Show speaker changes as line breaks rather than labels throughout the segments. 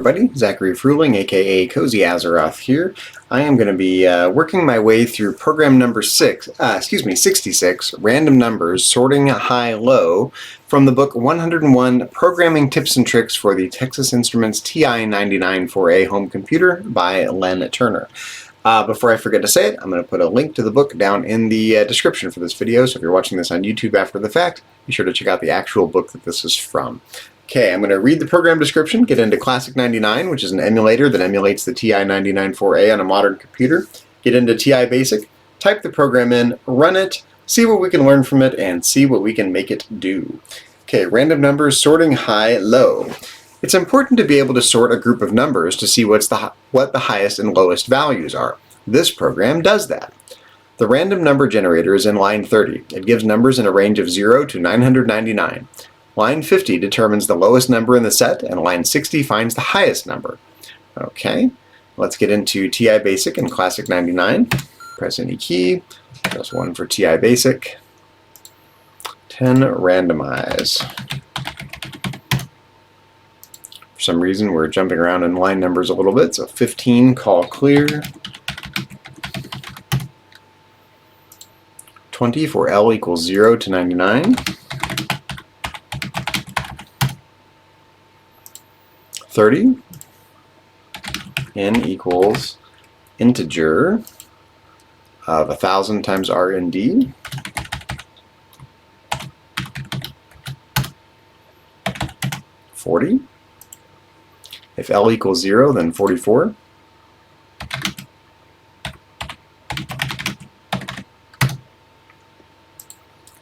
Everybody, Zachary Fruhling, aka CozyAzeroth here. I am going to be working my way through program number 66, Random Numbers, Sorting High-Low, from the book 101 Programming Tips and Tricks for the Texas Instruments TI-99 4A Home Computer by Len Turner. Before I forget to say it, I'm going to put a link to the book down in the description for this video, so if you're watching this on YouTube after the fact, be sure to check out the actual book that this is from. Okay, I'm going to read the program description, get into Classic 99, which is an emulator that emulates the TI-99 4A on a modern computer, get into TI Basic, type the program in, run it, see what we can learn from it, and see what we can make it do. Okay, random numbers sorting high-low. It's important to be able to sort a group of numbers to see what the highest and lowest values are. This program does that. The random number generator is in line 30. It gives numbers in a range of 0 to 999. Line 50 determines the lowest number in the set, and line 60 finds the highest number. Okay, let's get into TI Basic and Classic 99. Press any key. Press 1 for TI Basic. 10 randomize. For some reason, we're jumping around in line numbers a little bit, so 15, call clear. 20 for L equals 0 to 99. 30, n equals integer of 1,000 times r and d. 40. If L equals 0, then 44.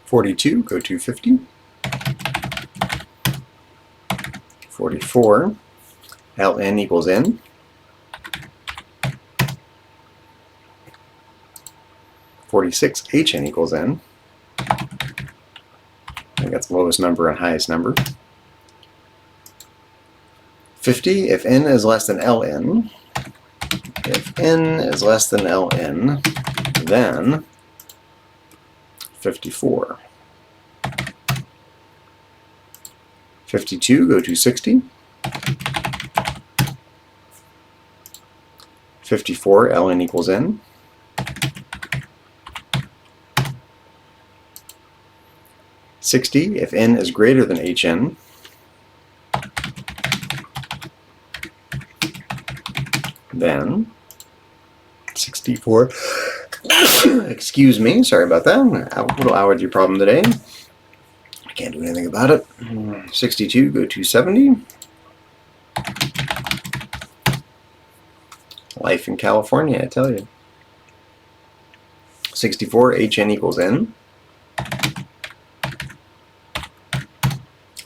42, go to 50. 44. Ln equals n. 46, hn equals n. I think that's the lowest number and highest number. 50, if n is less than ln. If n is less than ln, then 54. 52, go to 60. 54, ln equals n. 60, if n is greater than hn. Then 64, excuse me, sorry about that, a little allergy problem today. I can't do anything about it. 62, go to 70. Life in California, I tell you. 64, hn equals n.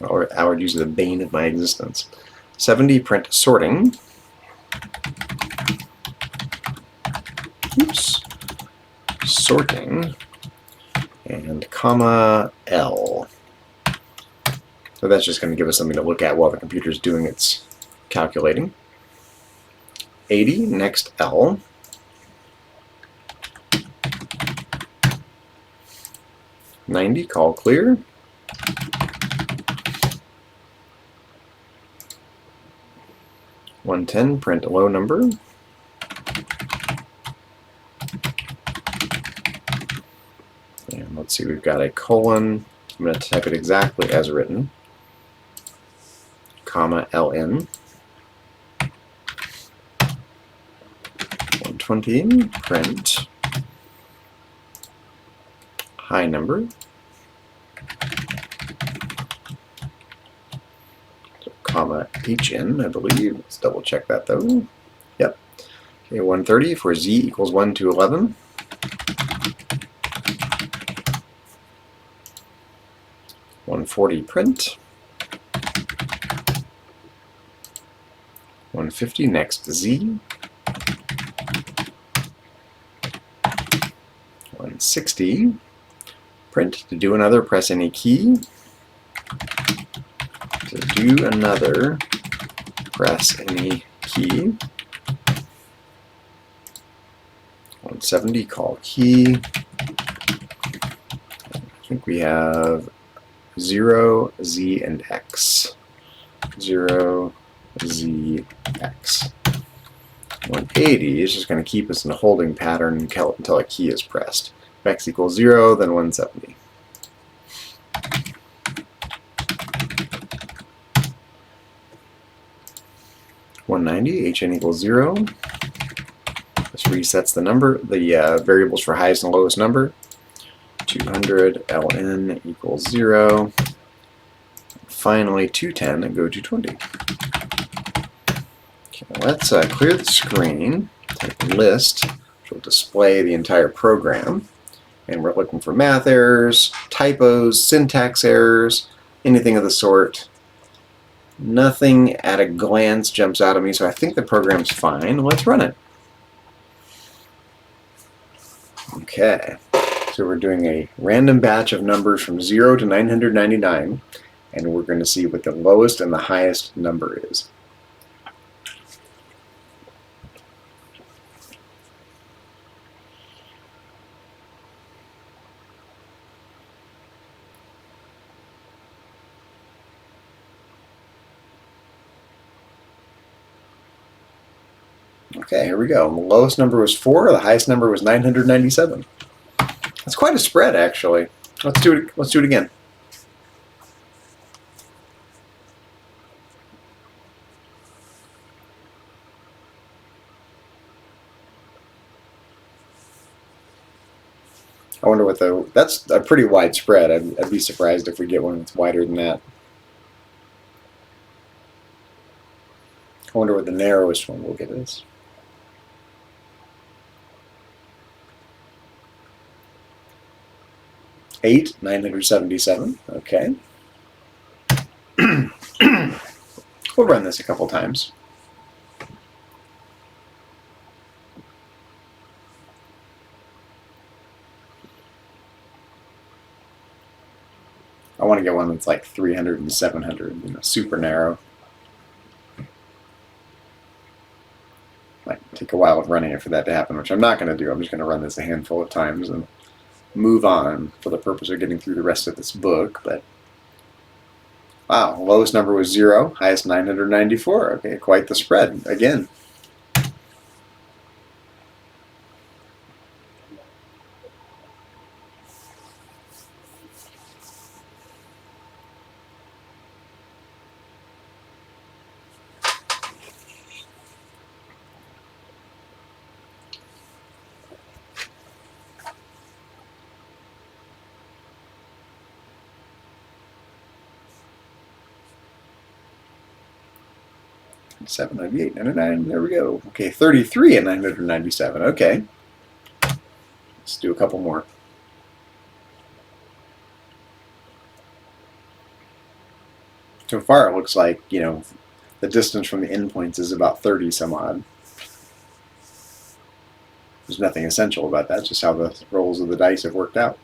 Allergies are the bane of my existence. 70, print sorting. Oops. Sorting. And comma L. So that's just going to give us something to look at while the computer's doing its calculating. 80, next L. 90, call clear. 110, print low number. And let's see, we've got a colon. I'm going to type it exactly as written. Comma ln. 120, print high number. So, comma hn, I believe. Let's double check that though. Yep. Okay, 130 for z equals 1 to 11. 140, print. 150, next z. 160, print. To do another, press any key. To do another, press any key. 170, call key. I think we have 0, z, and x. 0, ZX. 180 is just going to keep us in a holding pattern until a key is pressed. If x equals 0, then 170. Hn equals 0. This resets the variables for highest and lowest number. 200 ln equals 0. Finally, 210 and go to 20. Okay, let's clear the screen, type list, which will display the entire program. And we're looking for math errors, typos, syntax errors, anything of the sort. Nothing at a glance jumps out at me, so I think the program's fine. Let's run it. Okay, so we're doing a random batch of numbers from 0 to 999, and we're going to see what the lowest and the highest number is. Okay, here we go. The lowest number was 4, the highest number was 997. That's quite a spread, actually. Let's do it again. I wonder what that's a pretty wide spread. I'd be surprised if we get one that's wider than that. I wonder what the narrowest one we'll get is. Eight, 977. Okay. We'll run this a couple times. I want to get one that's like 300 and 700, super narrow. Might take a while of running it for that to happen, which I'm not going to do. I'm just going to run this a handful of times and move on for the purpose of getting through the rest of this book. But wow, lowest number was 0, highest 994. Okay, quite the spread again. Seven 98, 99, there we go. Okay, 33 and 997. Okay. Let's do a couple more. So far it looks like, the distance from the endpoints is about 30 some odd. There's nothing essential about that, just how the rolls of the dice have worked out.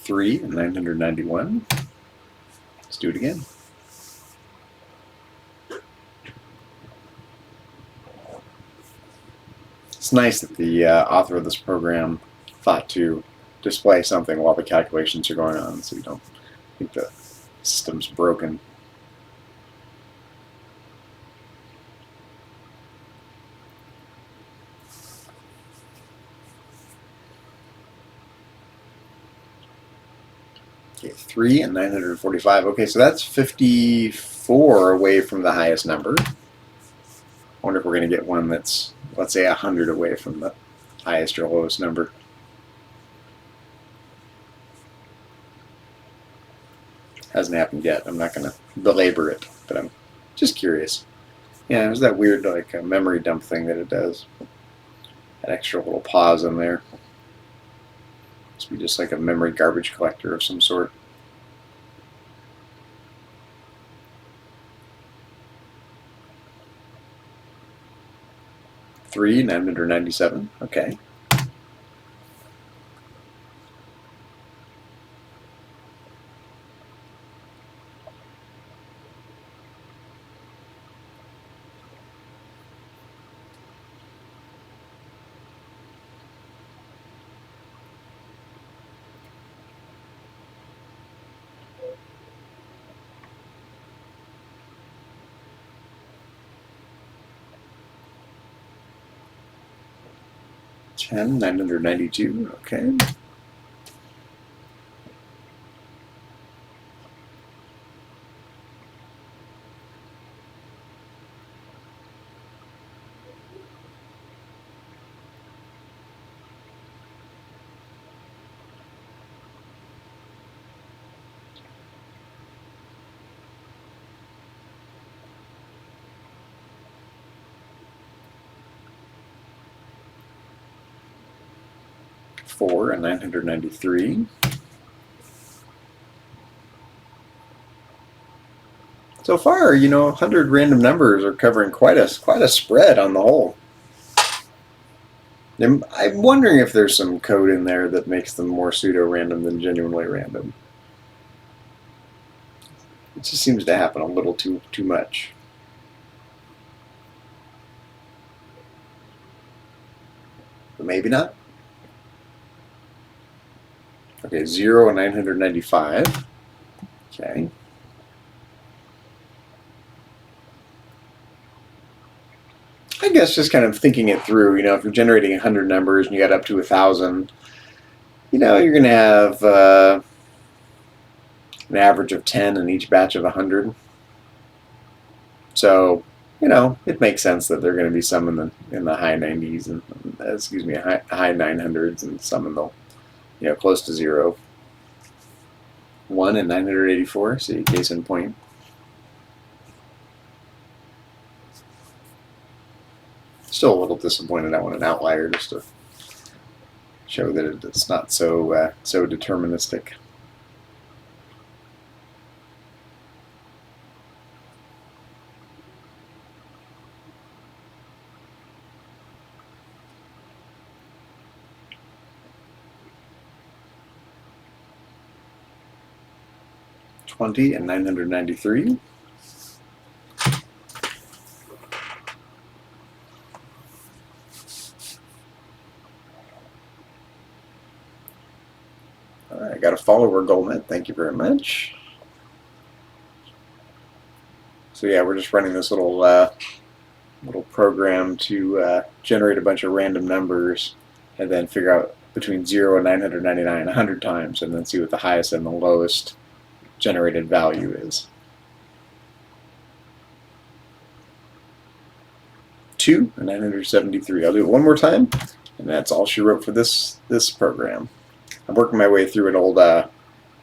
Three and 991. Let's do it again. It's nice that the author of this program thought to display something while the calculations are going on, so you don't think the system's broken. Okay, 3 and 945. Okay, so that's 54 away from the highest number. I wonder if we're going to get one that's, let's say, 100 away from the highest or lowest number. Hasn't happened yet. I'm not going to belabor it, but I'm just curious. Yeah, there's that weird like memory dump thing that it does. That extra little pause in there. Must be just like a memory garbage collector of some sort. Three, 997. Okay. 10, 992, okay. Four and 993. So far, 100 random numbers are covering quite a spread on the whole. I'm wondering if there's some code in there that makes them more pseudo-random than genuinely random. It just seems to happen a little too much. But maybe not. Okay, 0 and 995. Okay. I guess just kind of thinking it through, if you're generating 100 numbers and you got up to 1,000, you're going to have an average of 10 in each batch of 100. So, it makes sense that there are going to be some in the high 90s and high 900s and some in the close to 0. 1 and 984. See, case in point. Still a little disappointed I want an outlier just to show that it's not so deterministic. $20 and 993. All right, I got a follower goal met. Thank you very much. So yeah, we're just running this little program to generate a bunch of random numbers and then figure out between 0 and 999 100 times, and then see what the highest and the lowest generated value is. 2 and 973. I'll do it one more time, and that's all she wrote for this program. I'm working my way through an old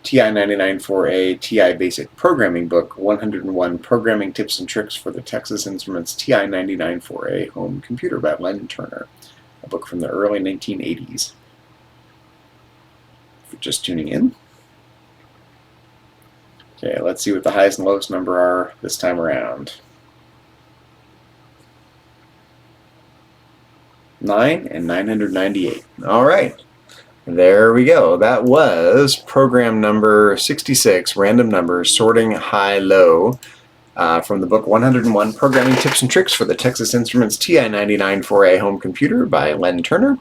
TI-99 4A TI Basic Programming book, 101 Programming Tips and Tricks for the Texas Instruments TI-99 4A Home Computer by Len Turner, a book from the early 1980s. If you're just tuning in. Okay, let's see what the highest and lowest number are this time around. 9 and 998. All right. There we go. That was program number 66, Random Numbers, Sorting High-Low, from the book 101 Programming Tips and Tricks for the Texas Instruments TI-99 4A Home Computer by Len Turner.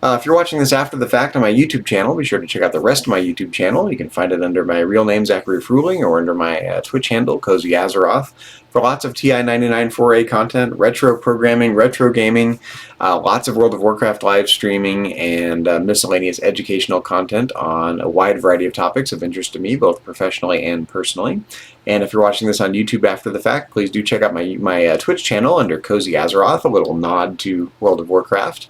If you're watching this after the fact on my YouTube channel, be sure to check out the rest of my YouTube channel. You can find it under my real name, Zachary Fruhling, or under my Twitch handle, CozyAzeroth, for lots of TI-99 4A content, retro programming, retro gaming, lots of World of Warcraft live streaming, and miscellaneous educational content on a wide variety of topics of interest to me, both professionally and personally. And if you're watching this on YouTube after the fact, please do check out my Twitch channel under CozyAzeroth, a little nod to World of Warcraft,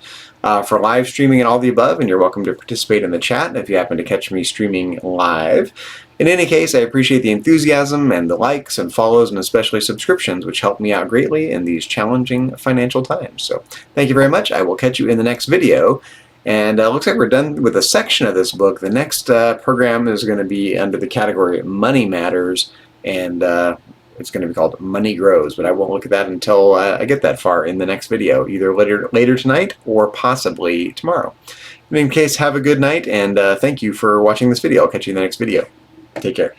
for live streaming and all the above, and you're welcome to participate in the chat if you happen to catch me streaming live. In any case, I appreciate the enthusiasm and the likes and follows and especially subscriptions, which help me out greatly in these challenging financial times. So thank you very much. I will catch you in the next video. And it looks like we're done with a section of this book. The next program is going to be under the category Money Matters, and it's going to be called Money Grows, but I won't look at that until I get that far in the next video, either later tonight or possibly tomorrow. In any case, have a good night, and thank you for watching this video. I'll catch you in the next video. Take care.